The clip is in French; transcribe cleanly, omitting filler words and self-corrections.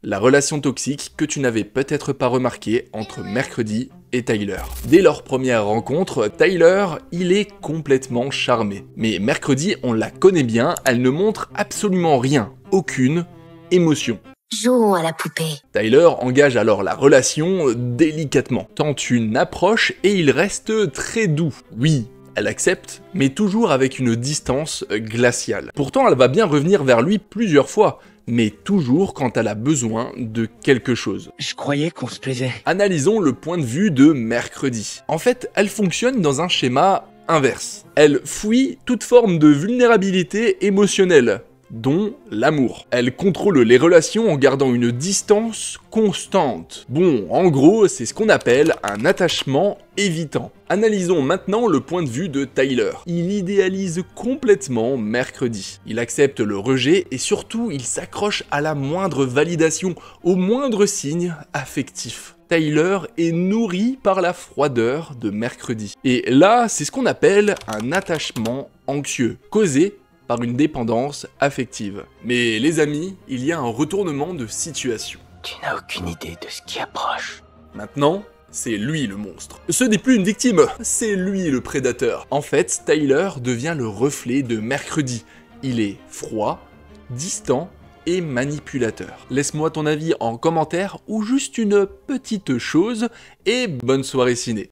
La relation toxique que tu n'avais peut-être pas remarquée entre Mercredi et Tyler. Dès leur première rencontre, Tyler, il est complètement charmé. Mais Mercredi, on la connaît bien, elle ne montre absolument rien, aucune émotion. Jouons à la poupée. Tyler engage alors la relation délicatement, tente une approche et il reste très doux. Oui, elle accepte, mais toujours avec une distance glaciale. Pourtant, elle va bien revenir vers lui plusieurs fois, mais toujours quand elle a besoin de quelque chose. Je croyais qu'on se plaisait. Analysons le point de vue de Mercredi. En fait, elle fonctionne dans un schéma inverse. Elle fuit toute forme de vulnérabilité émotionnelle, dont l'amour. Elle contrôle les relations en gardant une distance constante. Bon, en gros, c'est ce qu'on appelle un attachement évitant. Analysons maintenant le point de vue de Tyler. Il idéalise complètement Mercredi. Il accepte le rejet et surtout, il s'accroche à la moindre validation, au moindre signe affectif. Tyler est nourri par la froideur de Mercredi. Et là, c'est ce qu'on appelle un attachement anxieux, causé par une dépendance affective. Mais les amis, il y a un retournement de situation. Tu n'as aucune idée de ce qui approche. Maintenant, c'est lui le monstre. Ce n'est plus une victime, c'est lui le prédateur. En fait, Tyler devient le reflet de Mercredi. Il est froid, distant et manipulateur. Laisse-moi ton avis en commentaire ou juste une petite chose et bonne soirée ciné.